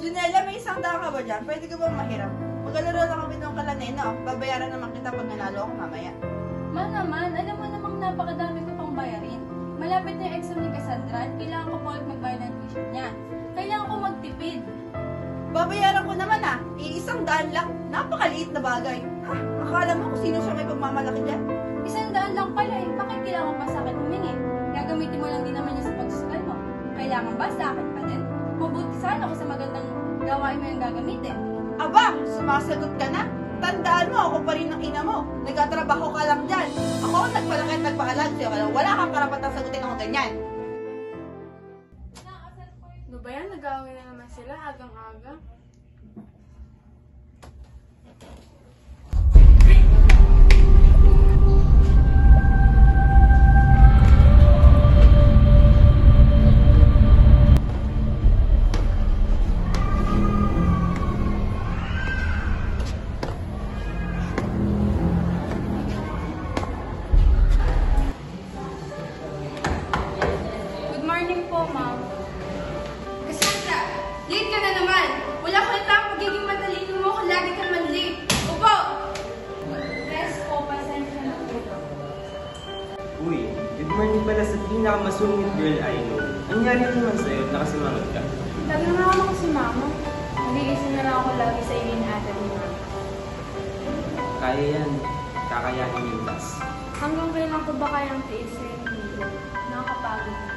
Junella, may 100 ka ba dyan? Pwede ka bang mahiram? Maglalaro lang kami ng kalaneno. Babayaran naman kita pag nanalo ako mamaya. Ma naman, alam mo namang napakadami ko pang bayarin. Malapit na yung exam ni Cassandra at kailangan ko pa ulit magbayad ng tuition niya. Kailangan ko magtipid. Babayaran ko naman ah. 100 lang. Napakaliit na bagay. Ha? Akala mo kung sino siya may pagmamalaki dyan? 100 lang pala eh. Bakit kailangan pa sa akin humingi? Gagamitin mo lang din naman niya sa pagsusugal mo. Kailangan ba sa akin pa din? Mabuti sana ako sa magandang gawain mo yung gagamitin. Aba, sumasagot ka na. Tandaan mo, ako pa rin ang ina mo. Nagtatrabaho ka lang dyan. Ako ang nagpalaki at nagpaalam sa'yo. Kaya wala kang karapatang sagutin ako ganyan. Ano ba yan? Nag-aaway na naman sila agang-aga. Good morning po, ma'am. Cassandra, late ka na naman. Wala ko na tao magiging matalino mo kung lagi kang man-late. Upo! Yes po, pasensya na po. Uy, good morning pala sa pinakamasungit girl I know. Ang nangyari naman sa'yo at nakasimangot ka? Tagnangawan ako si mama. Nagigising na lang ako lagi sa iyo ni ate mo. Kaya yan. Kakayanin yung class. Hanggang kailan ko ba kayang tiisin? Nakakapagod na.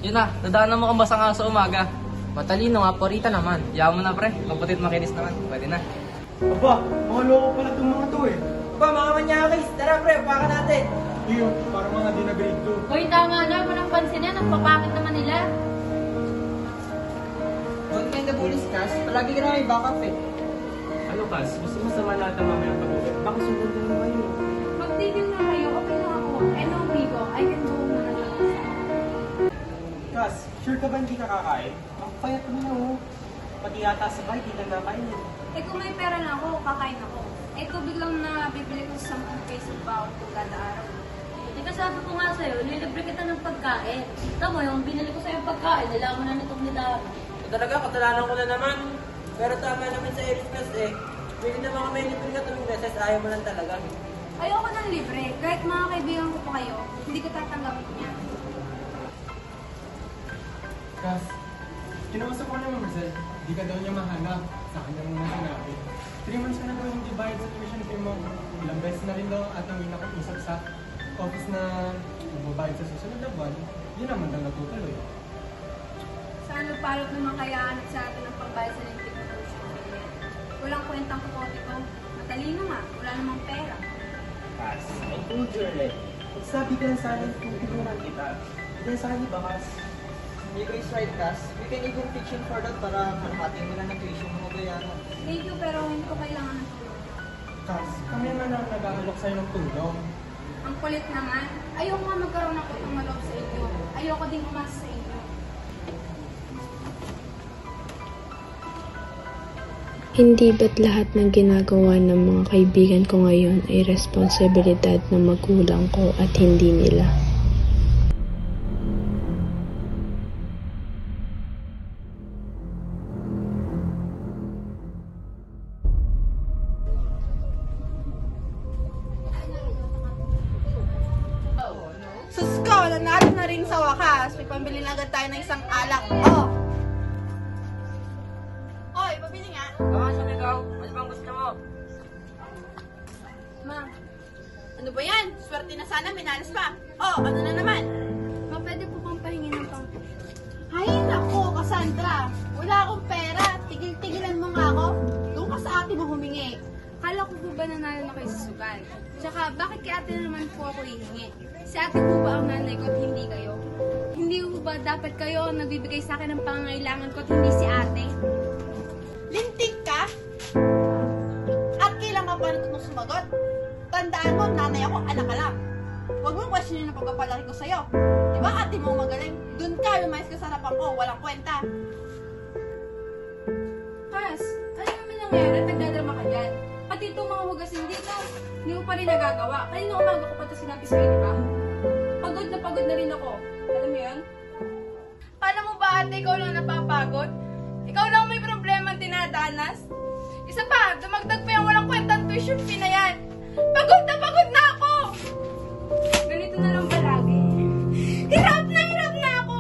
Yun na, nadaanan mo kang basa nga sa umaga. Matalino nga, porita naman. Yaman mo na pre, maputit makinis naman. Pwede na. Aba, mga loko pala itong mga to eh. Aba, mga manyakis. Tara pre, baka natin. Iyo, parang mga di na grade 2. Hoy, tama na. Walang pansin yan. Nagpapakit naman nila. Huwag ka na bullies, Cass. Palagi ka na may backup eh. Ano Kas, gusto mo sama natin mamaya pag-uwi? Baka sundan din naman yun. Magtigil na kayo. Okay lang ako. I know, amigo. I can go na lang ako. Kas, sure ka ba hindi ka kakain? Ang payat mo na oh. Pati yata sa bahay, di na nakain eh. Eh kung may pera na ako, kakain ako. Eh tubig lang na bibili ko sa 10 peso bawat ko kada araw. Teka, sabi ko nga sa'yo, lilibre kita ng pagkain. Tama, yung binili ko sa'yo pagkain, nalaman na nitong ni Dara. Talaga, kasalanan ko na naman. Pero tama naman sa Erismas eh. Pwede naman kami libre ka tuwing beses, ayaw mo lang talaga. Ayoko ng libre. Kahit mga kaibigan ko pa kayo, hindi ko tatanggapin niya. Kas, kinausap ko naman Marcel, di ka daw niya mahanap. Sa kanya muna sinabi. 3 months ka na daw hindi bayad sa tuition fee mo. Ilang beses na rin daw ang ating usap sa office na magbabayad sa susunod na buwan. Yun naman daw natutuloy. Saan palot naman kaya sa atin ang pagbayad sa lingkid ng tuition fee? Walang kwentang kukote ko. Matalino nga, wala namang pera. Kas, I told you already. Sabi ka lang sana kung tinuran kita. Hindi sa akin ba Kas? Nico is right, Cass. We can even pitch in for that para malhating mo na ng tuition mo bayaran. Thank you, pero hindi ko kailangan ng tulong. Kas, kami naman ang nag-aalok sa'yo ng tulong. Ang kulit naman. Ayoko nga magkaroon ng utang na loob sa inyo. Ayoko din umasa sa inyo. Hindi ba't lahat ng ginagawa ng mga kaibigan ko ngayon ay responsibilidad ng magulang ko at hindi nila? Sus ko, nanalo na rin sa wakas. May pambili na agad tayo ng isang alak. Oh! Oy, pabili nga. Oo, sumigaw. Ano bang gusto mo? Ma, Ano ba yan? Swerte na sana, minalas pa. Oh, ano na naman? ma, pwede po bang pahingi ng pang-tuition? Ay, nako, Cassandra. Wala akong pera. Tigil-tigilan mo nga ako. Doon ka sa ate mo humingi. Kala ko po ba nanalo na kayo sa sugal? Tsaka, bakit kay ate na naman po ako hihingi? Si ate po ba ang nanay ko at hindi kayo? Hindi po ba dapat kayo ang nagbibigay sa akin ng pangangailangan ko at hindi si ate? Lintik ka? At kailan ka pa natutong sumagot? Tandaan mo, nanay ako, anak ka lang. Huwag mong questionin ang pagpapalaki ko sa'yo. Di ba ate mo magaling? Doon ka, lumayas ka sa harapan ko, walang kwenta. Kas, ano naman nangyari at nagdadrama ka dyan? Pati itong mga hugasin dito, hindi mo pa rin nagagawa. Kanina umaga ko pa ito sinabi sa'yo, di ba? Pagod na rin ako. Alam mo yun? ba ate ikaw lang napapagod? Ikaw lang may problema tinadanas? Isa pa, dumagdag pa yung walang kwentang tuition fee na yan. Pagod na ako! Ganito na lang ba lagi? Hirap na ako!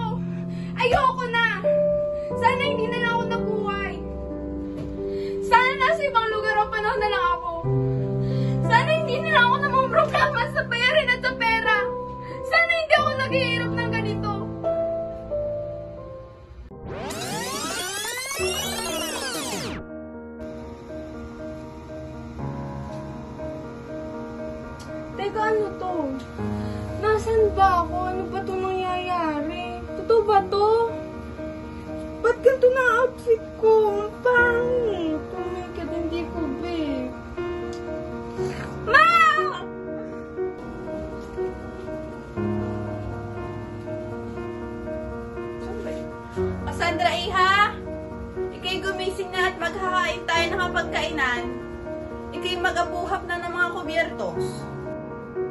Ayoko na! Sana hindi na lang ako nabuhay. Sana nasa ibang lugar o panahon na lang ako. Sana hindi na lang ako namang problema sa bayarin at sa pera. Sana hindi ako naghihirap ng ganito. Teka, ano to? Nasaan ba ako? Ano ba itong nangyayari? Totoo ba to? Ba't ganito na outfit ko? Ang pangit. Oh my God, hindi ko babe. Ma! Cassandra, iha! Ika'y gumising na at maghahakain tayo ng kapagkainan. Ika'y mag-abuhap na ng mga kubyertos.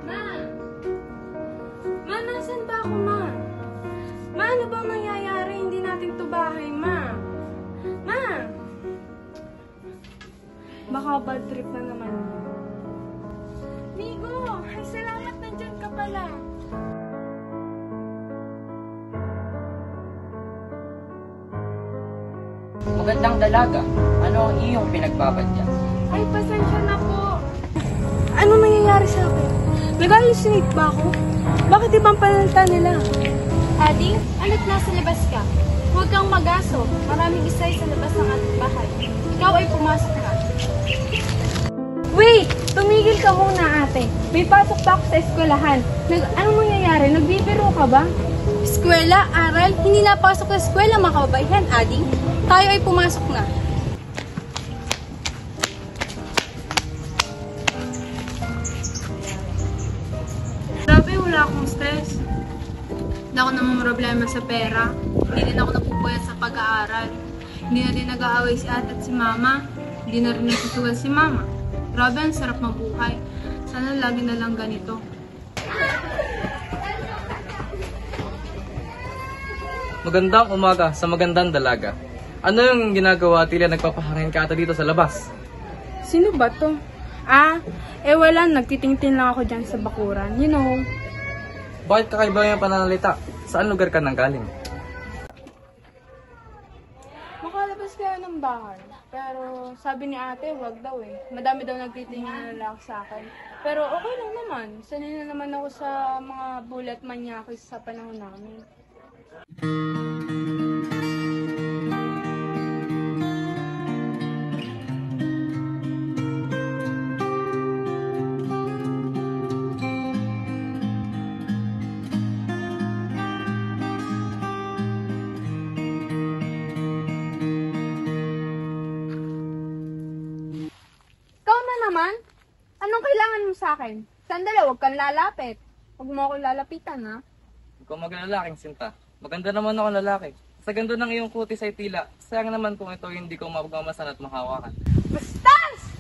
Ma! Ma, nasan ba ako, ma? Ma, ano bang nangyayari? Hindi natin to bahay, ma. Ma! Baka bad trip na naman. Migo! Ay, salamat, nandyan ka pala. Magandang dalaga. Ano ang iyong pinagbabadya? Ay, pasensya na po. Ano nangyayari sa akin? Nag-hallucinate ba ako? Bakit ibang panalita nila? Adi, ano't nasa labas ka? Huwag kang magaso. Maraming isay sa labas ng ating bahay. Ikaw ay pumasok na. Wait! Tumigil ka muna, ate. May pasok pa ako sa eskwelahan. Anong nangyayari? Nagbibiro ka ba? Eskwela? Aral? Hindi napasok sa eskwela, mga kababaihan, Adi. Tayo ay pumasok na. Grabe, wala akong stress. Hindi ako namang problema sa pera. Hindi din ako napupuyat sa pag-aaral. Hindi na din nag-aaway si ate at si mama. Hindi na rin nagsusugal si mama. Grabe, ang sarap mabuhay. Sana lagi na lang ganito. Magandang umaga sa magandang dalaga. Ano yung ginagawa? Tila nagpapahangin ka ata dito sa labas. Sino ba to? Wala. Nagtitingtin lang ako dyan sa bakuran. You know. Bakit kakaiba yung pananalita? Saan lugar ka nang galing? Makalabas kaya ng bahay. Pero sabi ni ate, wag daw eh. Madami daw nagtitingin na lalaki sa akin. Pero okay lang naman. Sanay na naman ako sa mga bullet manyakis sa panahon namin. Naman? Anong kailangan mo sa akin? Sandali, huwag kang lalapit. Huwag mo ako lalapitan, ha? Huwag kang maglalaking sinta. Maganda naman ako lalaki. Sa ganda ng iyong kutis ay tila. Sayang naman kung ito hindi ko mapagmamasan at mahawakan. Bastas!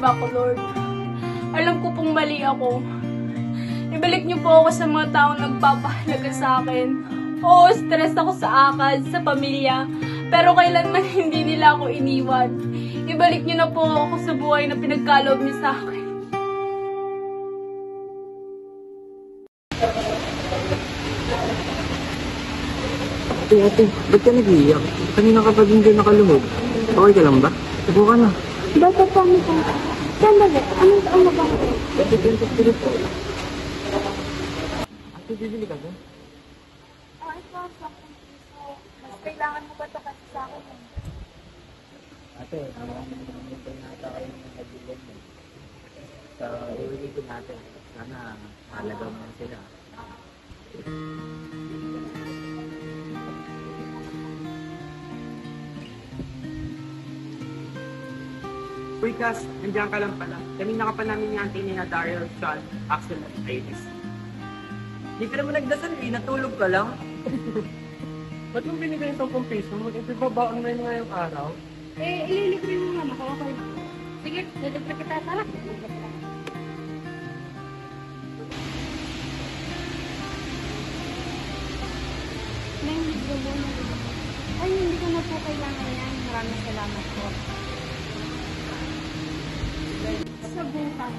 tama ko, Lord. Alam ko pong mali ako. Ibalik niyo po ako sa mga taong nagpapahalaga sa akin. Oo, stress ako sa akad, sa pamilya. Pero kailanman hindi nila ako iniwan. Ibalik niyo na po ako sa buhay na pinagkaloob niyo sa akin. Ate, ba't ka nag-iiyak? Kanina ka pa din dyan nakalumog. Okay ka lang ba? Subo ka na. Bata pa mo po. Sandali, anong taong na ba? Ate, ganito spirit ko. Ate, bibili ka dyan? Ay, pa. Mas kailangan mo ba ito kasi sa akin? Ate, ito nata kayo ng nagbilan mo. Sa iulitin natin, sana halaga mo sila. Uy, Cass, nandiyan ka lang pala. Kanina ka pa namin ni Auntie ni na Daryl, Sean, Axel, at Iris. Hindi ka naman nagdasal, natulog ka lang. Ba't mo binigay yung 10 piso mo? Ipabaon mo yun ngayong araw. Ililibre mo naman ako. Okay. Sige, lilibre kita. Tara. Nang libre mo na. Ay, hindi ko na po kailangan yan. Maraming salamat po. Sa buhay,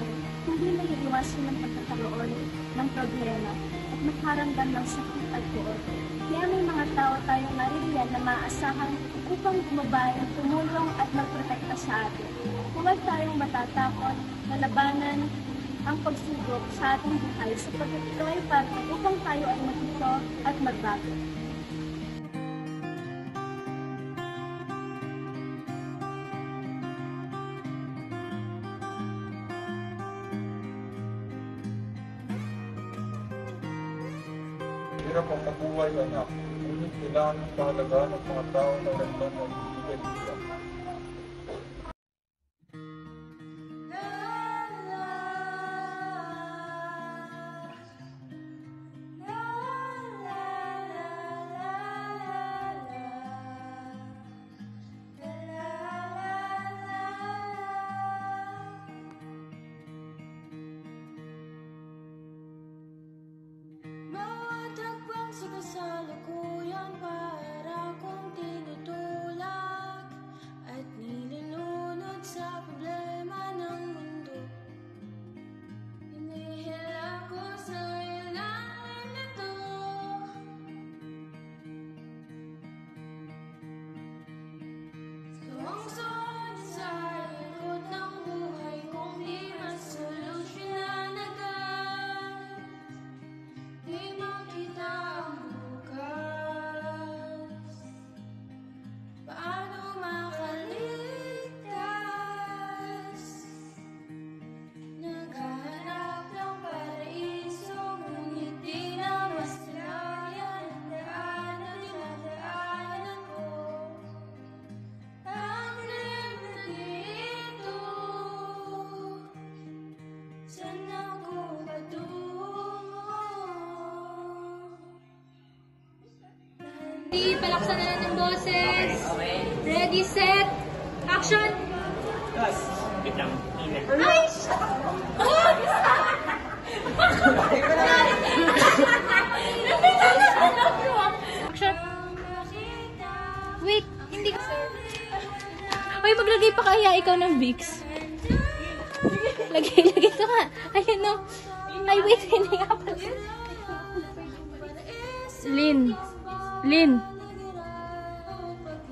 hindi naiiwasan ng pagkakaroon ng problema at makaramdam ng sakit at buot. Kaya may mga tao tayong naririyan na maaasahan upang gumabay, tumulong at magprotekta sa atin. Huwag tayong matatakot na labanan ang pagsubok sa ating buhay sapagkat ito ay parte upang tayo ay matuto at magbago. Hirap ang mabuhay, anak. Ngunit kailangan ng pahalagaan ng mga tao na gandang nagbibigay nila. Sa kasalukuyan para kong tinutulak at nilulunod sa problema ng mundo. Hinihil ako sa ilalim nito. Sumangson sa likod ng buhay kong di masolusyonan agad. Di makita ang bukas. Paano makaligtas? Naghahanap ng paraiso, ngunit di na masalayan ang daan na dinadaanan ko. Ang dilim na dito, saan ako patungo? Palaksan na natin boses. Ready, set, action! Cass, wait lang. Init. Ay! Action! Wait, hindi ka... Uy, maglagay pa kaya ikaw ng Vicks? Lagay ka nga. Ayun no. Ay, wait, hindi nga pala. Lynn.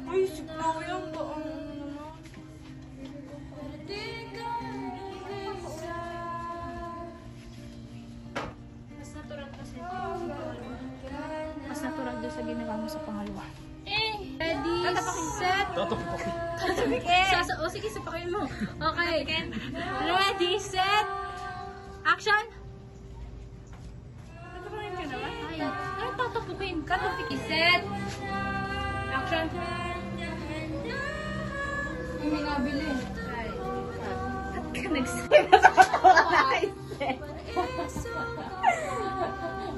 Ay, siguro yan ba? Mas natural doon sa ginawa mo sa pangalawa. Ready, set. Sige, sapakin mo. Okay. Ready, set. Action. Tatapakin ka naman? Ay, ano tatapukin? Tatapukin. Set. Action. Hindi nabili. Ba't ka nagsabi?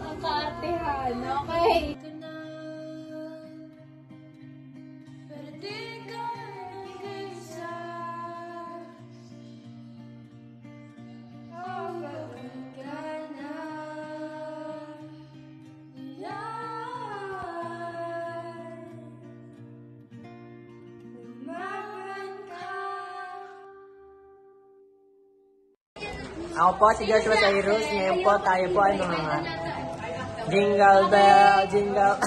Ang kaartehan. Okay. Ako po si Joshua Cyrus. Ngayon po tayo po ay mga jingle bell, jingle.